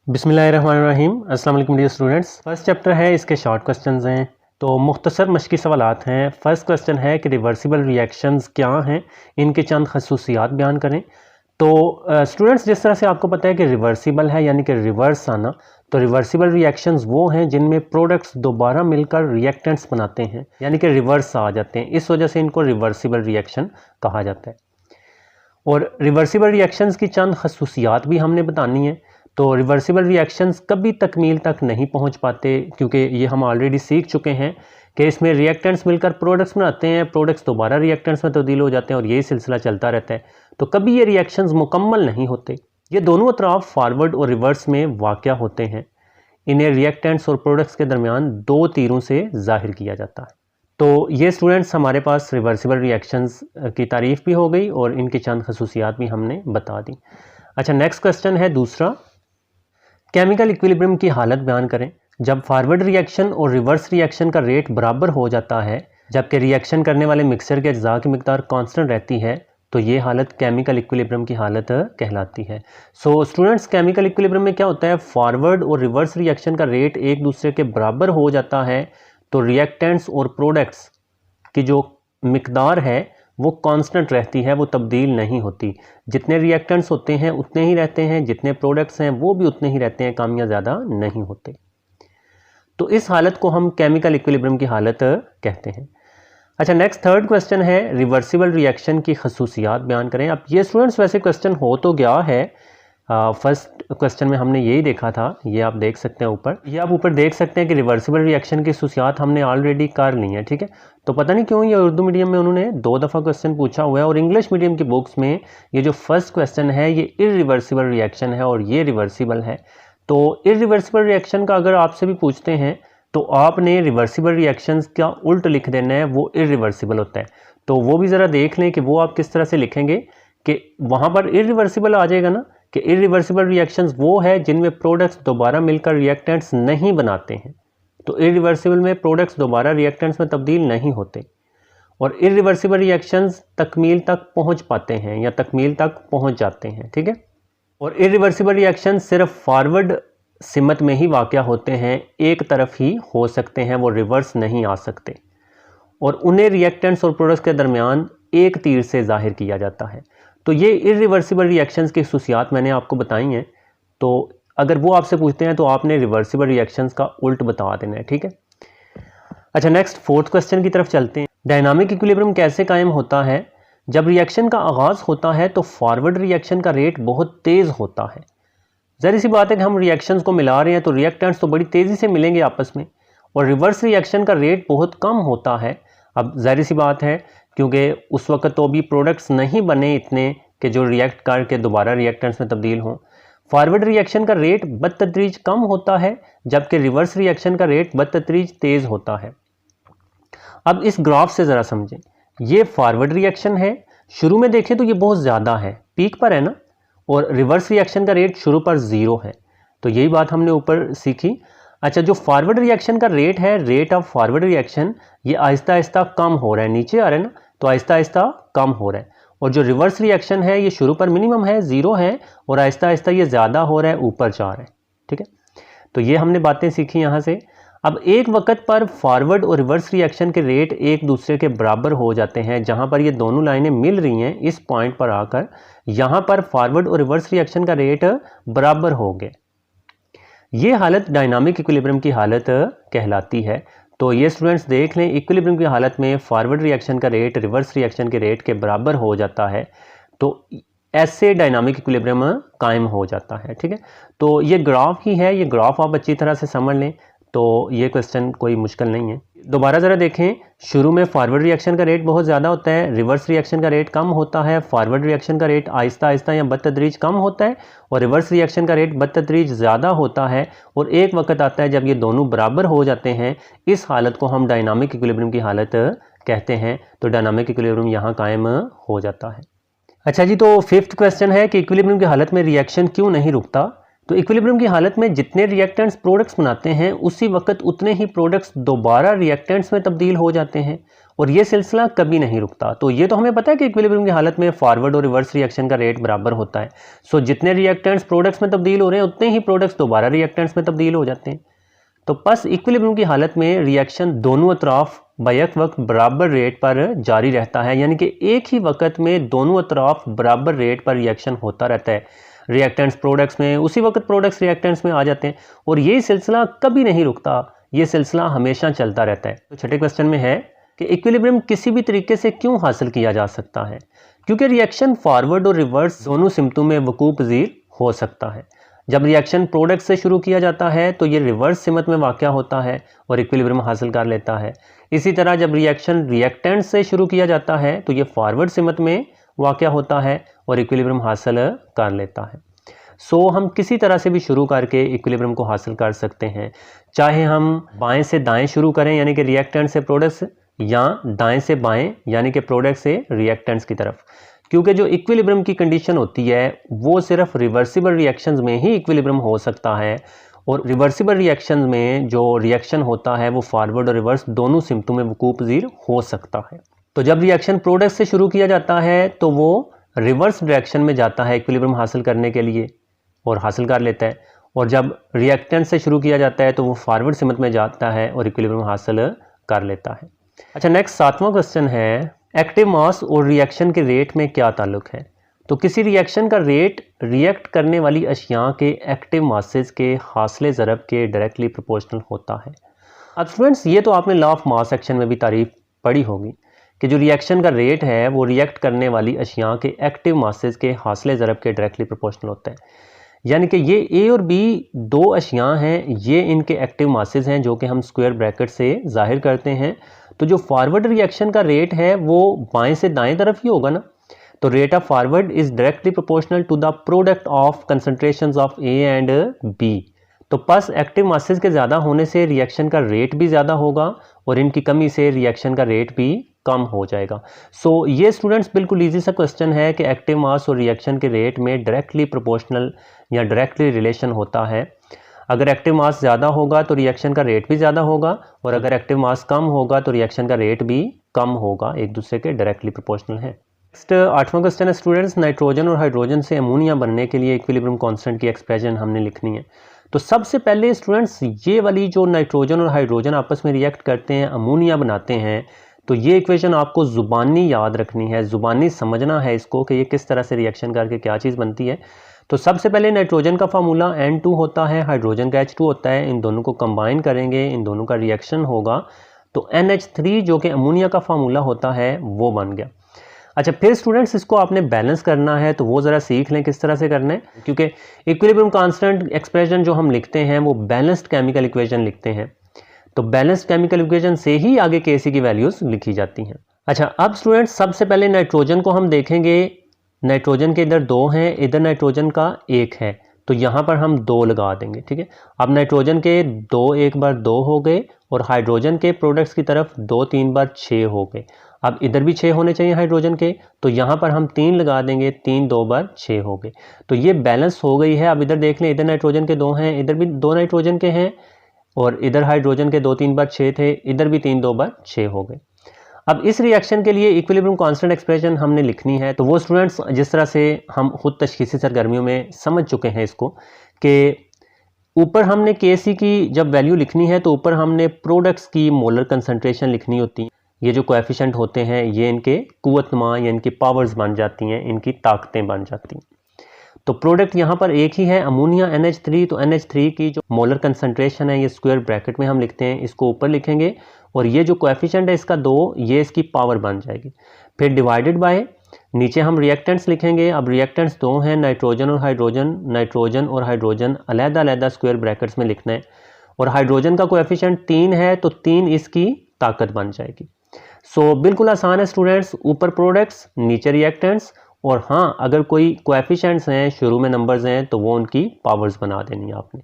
बिस्मिल्लाहिर्रहमानिर्रहीम। अस्सलाम वालेकुम डियर स्टूडेंट्स। फर्स्ट चैप्टर है, इसके शॉर्ट क्वेश्चंस हैं तो मुख्तसर मशकी सवालात हैं। फर्स्ट क्वेश्चन है कि रिवर्सिबल रिएक्शंस क्या हैं, इनके चंद खसूसियात बयान करें। तो स्टूडेंट्स, जिस तरह से आपको पता है कि रिवर्सिबल है यानी कि रिवर्स आना, तो रिवर्सिबल रिएक्शंस वो हैं जिनमें प्रोडक्ट्स दोबारा मिलकर रिएक्टेंट्स बनाते हैं यानी कि रिवर्स आ जाते हैं। इस वजह से इनको रिवर्सिबल रिएक्शन कहा जाता है। और रिवर्सिबल रिएक्शंस की चंद खसूसियात भी हमने बतानी है। तो रिवर्सिबल रिएक्शंस कभी तकमील तक नहीं पहुंच पाते, क्योंकि ये हम ऑलरेडी सीख चुके हैं कि इसमें रिएक्टेंट्स मिलकर प्रोडक्ट्स बनाते हैं, प्रोडक्ट्स दोबारा रिएक्टेंट्स में तब्दील हो जाते हैं और यही सिलसिला चलता रहता है। तो कभी ये रिएक्शंस मुकम्मल नहीं होते। ये दोनों अतराफ फॉरवर्ड और रिवर्स में वाक़या होते हैं। इन्हें रिएक्टेंट्स और प्रोडक्ट्स के दरमियान दो तीरों से जाहिर किया जाता है। तो ये स्टूडेंट्स हमारे पास रिवर्सिबल रिएक्शंस की तारीफ़ भी हो गई और इनकी चंद खसूसियात भी हमने बता दी। अच्छा, नेक्स्ट क्वेश्चन है दूसरा, केमिकल इक्विलिब्रियम की हालत बयान करें। जब फॉरवर्ड रिएक्शन और रिवर्स रिएक्शन का रेट बराबर हो जाता है जबकि रिएक्शन करने वाले मिक्सचर के अज्जा की मिकदार कांस्टेंट रहती है, तो ये हालत केमिकल इक्विलिब्रियम की हालत कहलाती है। सो स्टूडेंट्स, केमिकल इक्विलिब्रियम में क्या होता है, फॉरवर्ड और रिवर्स रिएक्शन का रेट एक दूसरे के बराबर हो जाता है तो रिएक्टेंट्स और प्रोडक्ट्स की जो मिकदार है वो कांस्टेंट रहती है, वो तब्दील नहीं होती। जितने रिएक्टेंट्स होते हैं उतने ही रहते हैं, जितने प्रोडक्ट्स हैं वो भी उतने ही रहते हैं, कम या ज़्यादा नहीं होते। तो इस हालत को हम केमिकल इक्विलिब्रियम की हालत कहते हैं। अच्छा, नेक्स्ट थर्ड क्वेश्चन है, रिवर्सिबल रिएक्शन की खसूसियात बयान करें। अब ये स्टूडेंट्स वैसे क्वेश्चन हो तो गया है, फर्स्ट क्वेश्चन में हमने यही देखा था, ये आप देख सकते हैं ऊपर, ये आप ऊपर देख सकते हैं कि रिवर्सिबल रिएक्शन की खसूसियात हमने ऑलरेडी कर ली हैं, ठीक है। तो पता नहीं क्यों ये उर्दू मीडियम में उन्होंने 2 दफ़ा क्वेश्चन पूछा हुआ है और इंग्लिश मीडियम की बुक्स में ये जो फर्स्ट क्वेश्चन है ये इरिवर्सिबल रिएक्शन है और ये रिवर्सिबल है। तो इरिवर्सिबल रिएक्शन का अगर आपसे भी पूछते हैं तो आपने रिवर्सिबल रिएक्शंस का उल्ट लिख देना है, वो इरिवर्सिबल होता है। तो वो भी ज़रा देख लें कि वो आप किस तरह से लिखेंगे कि वहाँ पर इरिवर्सिबल आ जाएगा ना, कि इरिवर्सिबल रिएक्शंस वो है जिनमें प्रोडक्ट्स दोबारा मिलकर रिएक्टेंट्स नहीं बनाते हैं। तो इरिवर्सिबल में प्रोडक्ट्स दोबारा रिएक्टेंट्स में तब्दील नहीं होते और इरिवर्सिबल रिएक्शंस तकमील तक पहुंच पाते हैं या तकमील तक पहुंच जाते हैं, ठीक है। और इरिवर्सिबल रिएक्शन सिर्फ फॉरवर्ड सिमत में ही वाक़या होते हैं, एक तरफ ही हो सकते हैं, वो रिवर्स नहीं आ सकते और उन्हें रिएक्टेंट्स और प्रोडक्ट्स के दरमियान एक तीर से जाहिर किया जाता है। तो ये इरिवर्सिबल रिएक्शंस की खसूसियात मैंने आपको बताई हैं। तो अगर वो आपसे पूछते हैं तो आपने रिवर्सिबल रिएक्शंस का उल्ट बता देना है, ठीक है। अच्छा, नेक्स्ट फोर्थ क्वेश्चन की तरफ चलते हैं। डायनामिक इक्विलिब्रियम कैसे कायम होता है? जब रिएक्शन का आगाज़ होता है तो फॉरवर्ड रिएक्शन का रेट बहुत तेज़ होता है। ज़ाहिर सी बात है कि हम रिएक्शंस को मिला रहे हैं तो रिएक्टेंट्स तो बड़ी तेज़ी से मिलेंगे आपस में, और रिवर्स रिएक्शन का रेट बहुत कम होता है। अब ज़ाहिर सी बात है क्योंकि उस वक्त तो अभी प्रोडक्ट्स नहीं बने इतने कि जो रिएक्ट करके दोबारा रिएक्टेंट्स में तब्दील हों। फॉरवर्ड रिएक्शन का रेट बतदरीज कम होता है जबकि रिवर्स रिएक्शन का रेट बतदरीज तेज़ होता है। अब इस ग्राफ से ज़रा समझें, ये फॉरवर्ड रिएक्शन है, शुरू में देखें तो ये बहुत ज़्यादा है, पीक पर है ना, और रिवर्स रिएक्शन का रेट शुरू पर 0 है। तो यही बात हमने ऊपर सीखी। अच्छा, जो फॉरवर्ड रिएक्शन का रेट है, रेट ऑफ फॉरवर्ड रिएक्शन, ये आहिस्ता आहिस्ता कम हो रहा है, नीचे आ रहा है ना, तो आहिस्ता आहिस्ता कम हो रहा है। और जो रिवर्स रिएक्शन है ये शुरू पर मिनिमम है, 0 है, और आहिस्ता आहिस्ता ये ज़्यादा हो रहा है, ऊपर जा रहा है, ठीक है। तो ये हमने बातें सीखी यहाँ से। अब एक वक्त पर फॉरवर्ड और रिवर्स रिएक्शन के रेट एक दूसरे के बराबर हो जाते हैं। जहाँ पर ये दोनों लाइनें मिल रही हैं, इस पॉइंट पर आकर यहाँ पर फॉरवर्ड और रिवर्स रिएक्शन का रेट बराबर हो गए। ये हालत डायनामिक इक्विलिब्रियम की हालत कहलाती है। तो ये स्टूडेंट्स देख लें, इक्विलिब्रियम की हालत में फॉरवर्ड रिएक्शन का रेट रिवर्स रिएक्शन के रेट के बराबर हो जाता है, तो ऐसे डायनामिक इक्विलिब्रियम कायम हो जाता है, ठीक है। तो ये ग्राफ ही है, ये ग्राफ आप अच्छी तरह से समझ लें तो ये क्वेश्चन कोई मुश्किल नहीं है। दोबारा ज़रा देखें, शुरू में फॉरवर्ड रिएक्शन का रेट बहुत ज़्यादा होता है, रिवर्स रिएक्शन का रेट कम होता है, फॉरवर्ड रिएक्शन का रेट आहिस्ता आहिस्ता या बतदरीज कम होता है और रिवर्स रिएक्शन का रेट बतदरीज ज़्यादा होता है, और एक वक्त आता है जब ये दोनों बराबर हो जाते हैं। इस हालत को हम डायनामिक इक्विलिब्रियम की हालत कहते हैं। तो डायनामिक इक्विलिब्रियम यहाँ कायम हो जाता है। अच्छा जी, तो फिफ्थ क्वेश्चन है कि इक्विलिब्रियम की हालत में रिएक्शन क्यों नहीं रुकता? तो इक्विलिब्रियम की हालत में जितने रिएक्टेंट्स प्रोडक्ट्स बनाते हैं उसी वक्त उतने ही प्रोडक्ट्स दोबारा रिएक्टेंट्स में तब्दील हो जाते हैं और ये सिलसिला कभी नहीं रुकता। तो ये तो हमें पता है कि इक्विलिब्रियम की हालत में फॉरवर्ड और रिवर्स रिएक्शन का रेट बराबर होता है। सो जितने रिएक्टेंट्स प्रोडक्ट्स में तब्दील हो रहे हैं उतने ही प्रोडक्ट्स दोबारा रिएक्टेंट्स में तब्दील हो जाते हैं। तो बस इक्विलिब्रियम की हालत में रिएक्शन दोनों अतराफ बैक वक्त बराबर रेट पर जारी रहता है, यानी कि एक ही वक्त में दोनों अतराफ बराबर रेट पर रिएक्शन होता रहता है। रिएक्टेंट्स प्रोडक्ट्स में, उसी वक्त प्रोडक्ट्स रिएक्टेंट्स में आ जाते हैं और ये सिलसिला कभी नहीं रुकता, ये सिलसिला हमेशा चलता रहता है। तो छठे क्वेश्चन में है कि इक्विलिब्रियम किसी भी तरीके से क्यों हासिल किया जा सकता है? क्योंकि रिएक्शन फॉरवर्ड और रिवर्स दोनों सिमतों में वकूअ पज़ीर हो सकता है। जब रिएक्शन प्रोडक्ट से शुरू किया जाता है तो ये रिवर्स सिमत में वाक़या होता है और इक्विलिब्रियम हासिल कर लेता है। इसी तरह जब रिएक्शन रिएक्टेंट से शुरू किया जाता है तो ये फॉरवर्ड सिमत में वाक़या होता है और इक्विलिब्रियम हासिल कर लेता है। सो हम किसी तरह से भी शुरू करके इक्विलिब्रियम को हासिल कर सकते हैं, चाहे हम बाएं से दाएं शुरू करें यानी कि रिएक्टेंट से प्रोडक्ट्स, या दाएं से बाएं यानी कि प्रोडक्ट से रिएक्टेंट्स की तरफ। क्योंकि जो इक्विलिब्रियम की कंडीशन होती है वो सिर्फ रिवर्सिबल रिएक्शंस में ही इक्विलिब्रियम हो सकता है, और रिवर्सिबल रिएक्शंस में जो रिएक्शन होता है वो फॉरवर्ड और रिवर्स दोनों सिमतों में वकूअ पज़ीर हो सकता है। तो जब रिएक्शन प्रोडक्ट से शुरू किया जाता है तो वो रिवर्स डायरेक्शन में जाता है इक्विलिब्रियम हासिल करने के लिए और हासिल कर लेता है, और जब रिएक्टेंट से शुरू किया जाता है तो वो फॉरवर्ड सिमत में जाता है और इक्विलिब्रियम हासिल कर लेता है। अच्छा, नेक्स्ट 7वां क्वेश्चन है, एक्टिव मास और रिएक्शन के रेट में क्या ताल्लुक है? तो किसी रिएक्शन का रेट रिएक्ट करने वाली अशिया के एक्टिव मासेस के हासिल ज़रब के डायरेक्टली प्रोपोर्शनल होता है। अब स्टूडेंट्स, ये तो आपने लॉ ऑफ मास सेक्शन में भी तारीफ पढ़ी होगी कि जो रिएक्शन का रेट है वो रिएक्ट करने वाली अशिया के एक्टिव मासेस के हासिल ज़रब के डायरेक्टली प्रोपोर्शनल होता है। यानी कि ये ए और बी दो अशिया हैं, ये इनके एक्टिव मासेस हैं जो कि हम स्क्वायर ब्रैकेट से जाहिर करते हैं। तो जो फॉरवर्ड रिएक्शन का रेट है वो बाएं से दाएं तरफ ही होगा ना, तो rate of forward is directly proportional to the product of concentrations of A and B. तो बस एक्टिव मासेस के ज़्यादा होने से रिएक्शन का रेट भी ज़्यादा होगा और इनकी कमी से रिएक्शन का रेट भी कम हो जाएगा। सो ये स्टूडेंट्स बिल्कुल इजी सा क्वेश्चन है कि एक्टिव मास और रिएक्शन के रेट में डायरेक्टली प्रोपोर्शनल या डायरेक्टली रिलेशन होता है। अगर एक्टिव मास ज़्यादा होगा तो रिएक्शन का रेट भी ज़्यादा होगा, और अगर एक्टिव मास कम होगा तो रिएक्शन का रेट भी कम होगा, एक दूसरे के डायरेक्टली प्रोपोर्शनल है। नेक्स्ट 8वां क्वेश्चन है स्टूडेंट्स, नाइट्रोजन और हाइड्रोजन से अमोनिया बनने के लिए इक्विलिब्रियम कांस्टेंट की एक्सप्रेशन हमने लिखनी है। तो सबसे पहले स्टूडेंट्स ये वाली जो नाइट्रोजन और हाइड्रोजन आपस में रिएक्ट करते हैं, अमोनिया बनाते हैं, तो ये इक्वेशन आपको ज़ुबानी याद रखनी है, ज़ुबानी समझना है इसको कि ये किस तरह से रिएक्शन करके क्या चीज़ बनती है। तो सबसे पहले नाइट्रोजन का फार्मूला N2 होता है, हाइड्रोजन का H2 होता है, इन दोनों को कंबाइन करेंगे, इन दोनों का रिएक्शन होगा तो NH3 जो कि अमोनिया का फार्मूला होता है वो बन गया। अच्छा, फिर स्टूडेंट्स इसको आपने बैलेंस करना है, तो वो ज़रा सीख लें किस तरह से करना है, क्योंकि इक्विलिब्रियम कांस्टेंट एक्सप्रेशन जो हम लिखते हैं वो बैलेंस्ड केमिकल इक्वेशन लिखते हैं, तो बैलेंस्ड केमिकल इक्वेशन से ही आगे Kc की वैल्यूज़ लिखी जाती हैं। अच्छा, अब स्टूडेंट्स सबसे पहले नाइट्रोजन को हम देखेंगे, नाइट्रोजन के इधर 2 हैं, इधर नाइट्रोजन का 1 है, तो यहाँ पर हम 2 लगा देंगे, ठीक है। अब नाइट्रोजन के 2 एक बार 2 हो गए और हाइड्रोजन के प्रोडक्ट्स की तरफ 2 3 बार 6 हो गए। अब इधर भी 6 होने चाहिए हाइड्रोजन के, तो यहाँ पर हम 3 लगा देंगे, 3 2 बार 6 हो गए, तो ये बैलेंस हो गई है। अब इधर देख लें, इधर नाइट्रोजन के 2 हैं, इधर भी 2 नाइट्रोजन के हैं, और इधर हाइड्रोजन के 2 3 बार 6 थे, इधर भी 3 2 बार 6 हो गए। अब इस रिएक्शन के लिए इक्विलिब्रियम कांस्टेंट एक्सप्रेशन हमने लिखनी है, तो वो स्टूडेंट्स जिस तरह से हम खुद तशखीसी सरगर्मियों में समझ चुके हैं इसको, कि ऊपर हमने Kc की जब वैल्यू लिखनी है तो ऊपर हमने प्रोडक्ट्स की मोलर कंसंट्रेशन लिखनी होती है। ये जो कोएफिशिएंट होते हैं ये इनके कुव्वतनुमा या इनकी पावर्स बन जाती हैं, इनकी ताकतें बन जाती हैं। तो प्रोडक्ट यहाँ पर एक ही है, अमोनिया NH3, तो NH3 की जो मोलर कंसंट्रेशन है ये स्क्वायर ब्रैकेट में हम लिखते हैं, इसको ऊपर लिखेंगे, और ये जो कोएफिशिएंट है इसका 2, ये इसकी पावर बन जाएगी। फिर डिवाइडेड बाय, नीचे हम रिएक्टेंट्स लिखेंगे। अब रिएक्टेंट्स 2 हैं, नाइट्रोजन और हाइड्रोजन, नाइट्रोजन और हाइड्रोजन अलग-अलग स्क्वायर ब्रैकेट्स में लिखना है, और हाइड्रोजन का कोएफिशिएंट 3 है तो 3 इसकी ताकत बन जाएगी। सो बिल्कुल आसान है स्टूडेंट्स, ऊपर प्रोडक्ट्स नीचे रिएक्टेंट्स, और हाँ अगर कोई कोएफिशिएंट्स हैं शुरू में नंबर्स हैं तो वो उनकी पावर्स बना देनी है आपने।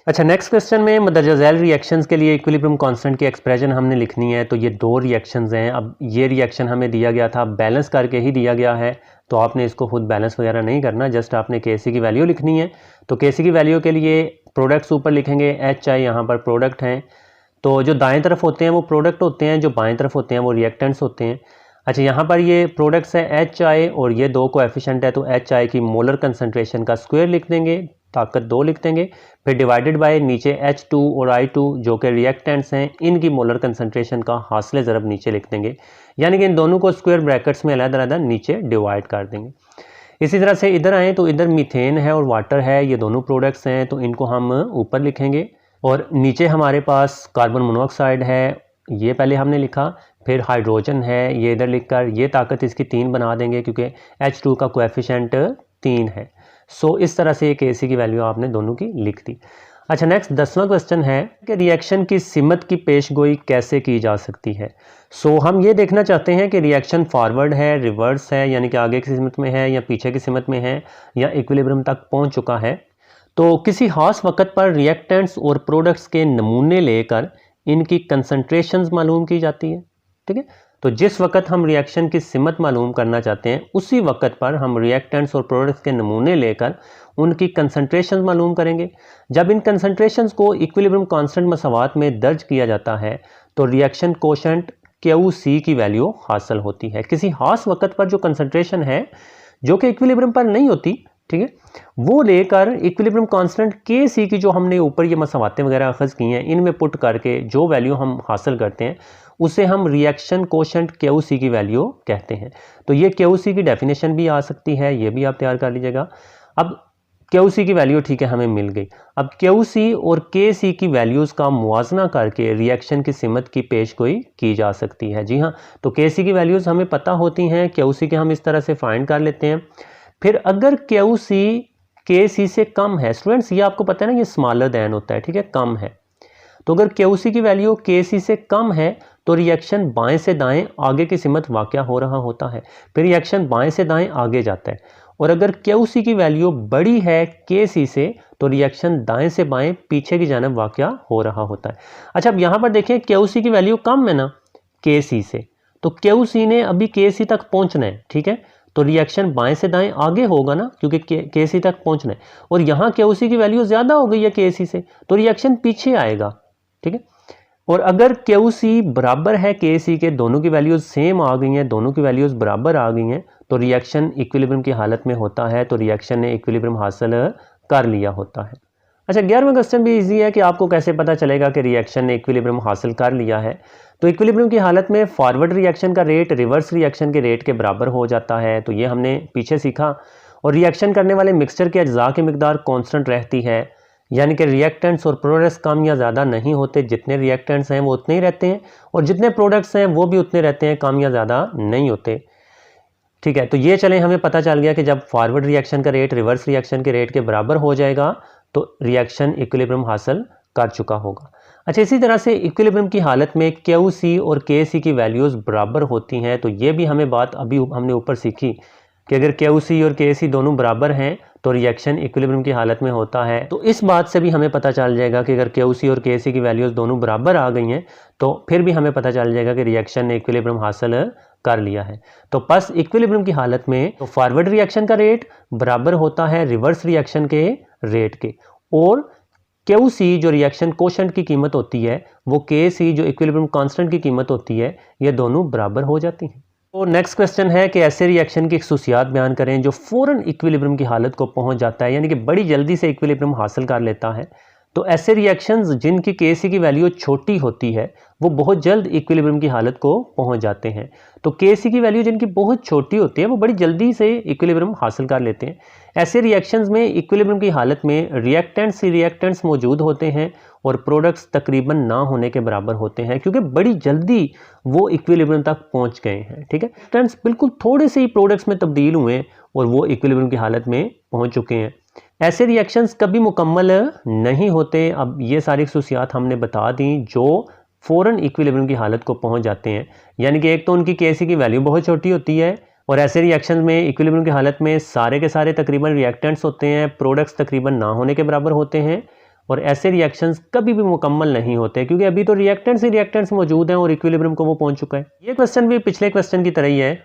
अच्छा, नेक्स्ट क्वेश्चन में मदरजा झैल रिएक्शंस के लिए इक्विलिब्रियम कांस्टेंट की एक्सप्रेशन हमने लिखनी है। तो ये 2 रिएक्शंस हैं। अब ये रिएक्शन हमें दिया गया था, बैलेंस करके ही दिया गया है, तो आपने इसको खुद बैलेंस वगैरह नहीं करना, जस्ट आपने Kc की वैल्यू लिखनी है। तो Kc की वैल्यू के लिए प्रोडक्ट्स ऊपर लिखेंगे, HI यहाँ पर प्रोडक्ट हैं, तो जो दाएं तरफ होते हैं वो प्रोडक्ट होते हैं, जो बाएं तरफ होते हैं वो रिएक्टेंट्स होते हैं। अच्छा, यहाँ पर ये प्रोडक्ट्स है HI और ये 2 कोएफिशिएंट है, तो HI की मोलर कंसंट्रेशन का स्क्वायर लिख देंगे, ताकत 2 लिख देंगे, फिर डिवाइडेड बाय नीचे H2 और I2 जो कि रिएक्टेंट्स हैं, इनकी मोलर कंसंट्रेशन का हासिल ज़रब नीचे लिख देंगे, यानी कि इन दोनों को स्क्वायर ब्रैकेट्स में अलग-अलग नीचे डिवाइड कर देंगे। इसी तरह से इधर आएँ तो इधर मीथेन है और वाटर है, ये दोनों प्रोडक्ट्स हैं, तो इनको हम ऊपर लिखेंगे। और नीचे हमारे पास कार्बन मोनोऑक्साइड है, ये पहले हमने लिखा, फिर हाइड्रोजन है, ये इधर लिखकर ये ताकत इसकी 3 बना देंगे क्योंकि H2 का कोएफिशिएंट 3 है। सो इस तरह से Kc की वैल्यू आपने दोनों की लिख दी। अच्छा, नेक्स्ट 10वां क्वेश्चन है कि रिएक्शन की सिमत की पेशगोई कैसे की जा सकती है। सो हम ये देखना चाहते हैं कि रिएक्शन फॉरवर्ड है, रिवर्स है, यानी कि आगे की सिमत में है या पीछे की सिमत में है या इक्विलिब्रियम तक पहुंच चुका है। तो किसी खास वक्त पर रिएक्टेंट्स और प्रोडक्ट्स के नमूने लेकर इनकी कंसंट्रेशंस मालूम की जाती है। ठीक है, तो जिस वक्त हम रिएक्शन की सिमत मालूम करना चाहते हैं उसी वक्त पर हम रिएक्टेंट्स और प्रोडक्ट्स के नमूने लेकर उनकी कंसंट्रेशंस मालूम करेंगे। जब इन कंसंट्रेशंस को इक्विलिब्रियम कांस्टेंट मसावात में दर्ज किया जाता है तो रिएक्शन कोशेंट QC की वैल्यू हासिल होती है। किसी खास वक्त पर जो कंसंट्रेशन है जो कि इक्विलिब्रियम पर नहीं होती, ठीक है, वो लेकर इक्विलिब्रियम कांस्टेंट Kc की जो हमने ऊपर ये मसावातें वगैरह अखज़ की हैं इनमें पुट करके जो वैल्यू हम हासिल करते हैं उसे हम रिएक्शन कोशेंट QC की वैल्यू कहते हैं। तो ये QC की डेफिनेशन भी आ सकती है, ये भी आप तैयार कर लीजिएगा। अब QC की वैल्यू ठीक है हमें मिल गई। अब QC और Kc की वैल्यूज़ का मुआजना करके रिएक्शन की सिमत की पेशगोई की जा सकती है। जी हाँ, तो Kc की वैल्यूज़ हमें पता होती हैं, QC के हम इस तरह से फाइंड कर लेते हैं। फिर अगर QC Kc से कम है, स्टूडेंट्स ये आपको पता है ना, ये स्मॉलर दैन होता है, ठीक है, कम है। तो अगर QC की वैल्यू Kc से कम है तो रिएक्शन बाएं से दाएं आगे की सिमत वाक़या हो रहा होता है, फिर रिएक्शन बाएं से दाएं आगे जाता है। और अगर QC की वैल्यू बड़ी है Kc से तो रिएक्शन दाएं से बाएं पीछे की जानब वाक़या हो रहा होता है। अच्छा, अब यहाँ पर देखें QC की वैल्यू कम है ना Kc से, तो QC ने अभी Kc तक पहुँचना है, ठीक है, तो रिएक्शन बाएं से दाएं आगे होगा ना क्योंकि Kc तक पहुँचना है। और यहाँ QC की वैल्यू ज़्यादा हो गई है Kc से तो रिएक्शन पीछे आएगा, ठीक है। और अगर QC बराबर है Kc के, दोनों की वैल्यूज़ सेम आ गई हैं, दोनों की वैल्यूज़ बराबर आ गई हैं, तो रिएक्शन इक्विलिब्रियम की हालत में होता है, तो रिएक्शन ने इक्विलिब्रियम हासिल कर लिया होता है। अच्छा, 11वां क्वेश्चन भी इजी है कि आपको कैसे पता चलेगा कि रिएक्शन ने इक्विलिब्रियम हासिल कर लिया है। तो इक्विलिब्रियम की हालत में फॉरवर्ड रिएक्शन का रेट रिवर्स रिएक्शन के रेट के बराबर हो जाता है, तो ये हमने पीछे सीखा। और रिएक्शन करने वाले मिक्सचर के अज्जा की मिकदार कॉन्स्टेंट रहती है, यानी कि रिएक्टेंट्स और प्रोडक्ट्स कम या ज़्यादा नहीं होते, जितने रिएक्टेंट्स हैं वो उतने ही रहते हैं और जितने प्रोडक्ट्स हैं वो भी उतने रहते हैं, कम या ज़्यादा नहीं होते। ठीक है, तो ये चलें हमें पता चल गया कि जब फॉरवर्ड रिएक्शन का रेट रिवर्स रिएक्शन के रेट के बराबर हो जाएगा तो रिएक्शन इक्विलिब्रियम हासिल कर चुका होगा। अच्छा, इसी तरह से इक्विलिब्रियम की हालत में QC और Kc की वैल्यूज़ बराबर होती हैं, तो ये भी हमें बात अभी हमने ऊपर सीखी कि अगर QC और Kc दोनों बराबर हैं तो रिएक्शन इक्विलिब्रियम की हालत में होता है। तो इस बात से भी हमें पता चल जाएगा कि अगर QC और Kc की वैल्यूज़ दोनों बराबर आ गई हैं तो फिर भी हमें पता चल जाएगा कि रिएक्शन ने इक्विलिब्रियम हासिल कर लिया है। तो बस इक्विलिब्रियम की हालत में तो फॉरवर्ड रिएक्शन का रेट बराबर होता है रिवर्स रिएक्शन के रेट के, और QC जो रिएक्शन कोशेंट की कीमत होती है वो Kc जो इक्विलिब्रियम कांस्टेंट की कीमत होती है, ये दोनों बराबर हो जाती हैं। तो नेक्स्ट क्वेश्चन है कि ऐसे रिएक्शन की खसूसियात बयान करें जो फ़ौरन इक्विलिब्रियम की हालत को पहुंच जाता है, यानी कि बड़ी जल्दी से इक्विलिब्रियम हासिल कर लेता है। तो ऐसे रिएक्शंस जिनकी Kc की वैल्यू छोटी होती है वो बहुत जल्द इक्विलिब्रियम की हालत को पहुंच जाते हैं। तो Kc की वैल्यू जिनकी बहुत छोटी होती है वो बड़ी जल्दी से इक्विलिब्रियम हासिल कर लेते हैं। ऐसे रिएक्शंस में इक्विलिब्रियम की हालत में रिएक्टेंट्स मौजूद होते हैं और प्रोडक्ट्स तकरीबन ना होने के बराबर होते हैं क्योंकि बड़ी जल्दी वो इक्विलिब्रियम तक पहुंच गए हैं। ठीक है, रिएक्टेंट्स बिल्कुल थोड़े से ही प्रोडक्ट्स में तब्दील हुए और वो इक्विलिब्रियम की हालत में पहुंच चुके हैं। ऐसे रिएक्शंस कभी मुकम्मल नहीं होते। अब ये सारी खसूसियात हमने बता दी जो फ़ौरन इक्विलिब्रियम की हालत को पहुंच जाते हैं, यानी कि एक तो उनकी Kc की वैल्यू बहुत छोटी होती है और ऐसे रिएक्शन में इक्विलिब्रियम की हालत में सारे के सारे तकरीबन रिएक्टेंट्स होते हैं, प्रोडक्ट्स तकरीबन ना होने के बराबर होते हैं। और ऐसे रिएक्शंस कभी भी मुकम्मल नहीं होते क्योंकि अभी तो रिएक्टेंट्स ही रिएक्टेंट्स मौजूद हैं और इक्विलिब्रियम को वो पहुंच चुका है। ये क्वेश्चन भी पिछले क्वेश्चन की तरह ही है,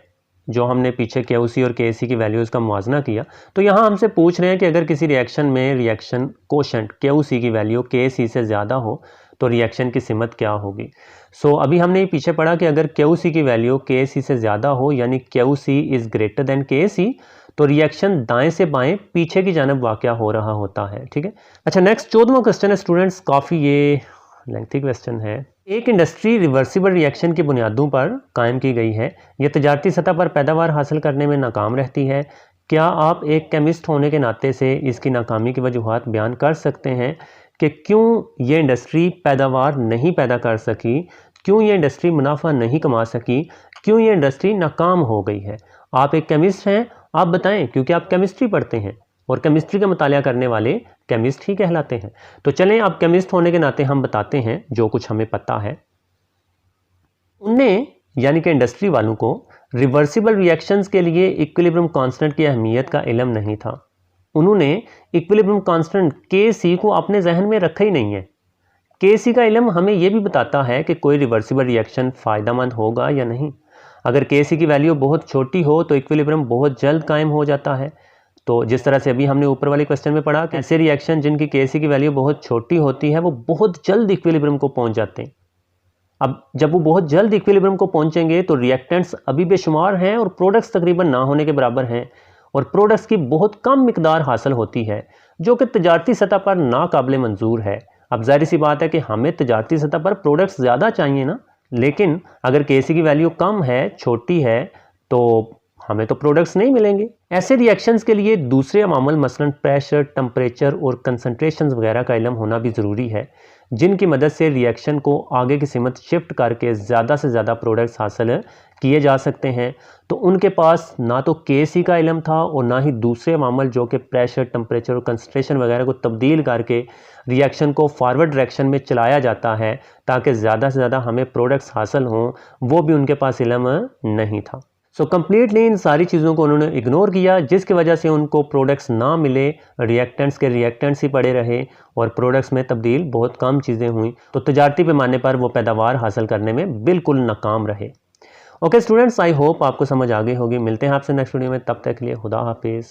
जो हमने पीछे KC और KC की वैल्यूज़ का मुआवजना किया, तो यहाँ हमसे पूछ रहे हैं कि अगर किसी रिएक्शन में रिएक्शन कोशेंट KC की वैल्यू KC से ज़्यादा हो तो रिएक्शन की सिमत क्या होगी। सो अभी हमने ये पीछे पढ़ा कि अगर KC की वैल्यू KC से ज़्यादा हो यानी KC is greater than KC, तो रिएक्शन दाएं से बाएं पीछे की जानब वाक़या हो रहा होता है। ठीक है। अच्छा, नेक्स्ट 14वां क्वेश्चन है स्टूडेंट्स, काफ़ी ये लेंथी क्वेश्चन है। एक इंडस्ट्री रिवर्सिबल रिएक्शन की बुनियादों पर कायम की गई है। यह तजारती सतह पर पैदावार हासिल करने में नाकाम रहती है। क्या आप एक केमिस्ट होने के नाते से इसकी नाकामी की वजूहात बयान कर सकते हैं कि क्यों ये इंडस्ट्री पैदावार नहीं पैदा कर सकी, क्यों ये इंडस्ट्री मुनाफा नहीं कमा सकी, क्यों ये इंडस्ट्री नाकाम हो गई है। आप एक केमिस्ट हैं, आप बताएं, क्योंकि आप केमिस्ट्री पढ़ते हैं और केमिस्ट्री का मुतालिया करने वाले केमिस्ट ही कहलाते हैं। तो चलें, अब केमिस्ट होने के नाते हम बताते हैं जो कुछ हमें पता है। उन्हें यानी कि इंडस्ट्री वालों को रिवर्सिबल रिएक्शंस के लिए इक्विलिब्रियम कांस्टेंट की अहमियत का इल्म नहीं था। उन्होंने इक्विलिब्रियम कांस्टेंट KC को अपने जहन में रखा ही नहीं है। KC का इल्म हमें यह भी बताता है कि कोई रिवर्सिबल रिएक्शन फ़ायदेमंद होगा या नहीं। अगर KC की वैल्यू बहुत छोटी हो तो इक्विलिब्रियम बहुत जल्द कायम हो जाता है। तो जिस तरह से अभी हमने ऊपर वाले क्वेश्चन में पढ़ा कि ऐसे रिएक्शन जिनकी KC की वैल्यू बहुत छोटी होती है वो बहुत जल्द इक्विलिब्रियम को पहुंच जाते हैं। अब जब वो बहुत जल्द इक्विलिब्रियम को पहुंचेंगे तो रिएक्टेंट्स अभी बेशुमार हैं और प्रोडक्ट्स तकरीबन ना होने के बराबर हैं, और प्रोडक्ट्स की बहुत कम मिकदार हासिल होती है जो कि तजारती सतह पर नाकाबिले मंजूर है। अब जाहिर सी बात है कि हमें तजारती सतह पर प्रोडक्ट्स ज़्यादा चाहिए ना, लेकिन अगर KC की वैल्यू कम है, छोटी है, तो हमें तो प्रोडक्ट्स नहीं मिलेंगे। ऐसे रिएक्शंस के लिए दूसरे अमामल मसलन प्रेशर, टेम्परेचर और कंसंट्रेशंस वगैरह का इल्म होना भी ज़रूरी है, जिनकी मदद से रिएक्शन को आगे की सिमत शिफ्ट करके ज़्यादा से ज़्यादा प्रोडक्ट्स हासिल किए जा सकते हैं। तो उनके पास ना तो KC का इल्म था और ना ही दूसरे अमामल जो कि प्रेशर, टेम्परेचर और कंसंट्रेशन वगैरह को तब्दील करके रिएक्शन को फॉरवर्ड डायरेक्शन में चलाया जाता है ताकि ज़्यादा से ज़्यादा हमें प्रोडक्ट्स हासिल हों, वो भी उनके पास इल्म नहीं था। सो कम्प्लीटली इन सारी चीज़ों को उन्होंने इग्नोर किया, जिसकी वजह से उनको प्रोडक्ट्स ना मिले, रिएक्टेंट्स के रिएक्टेंट्स ही पड़े रहे और प्रोडक्ट्स में तब्दील बहुत कम चीज़ें हुई। तो तजारती पैमाने पर वो पैदावार हासिल करने में बिल्कुल नाकाम रहे। ओके स्टूडेंट्स, आई होप आपको समझ आ गई होगी। मिलते हैं आपसे नेक्स्ट वीडियो में, तब तक के लिए खुदा हाफिज़।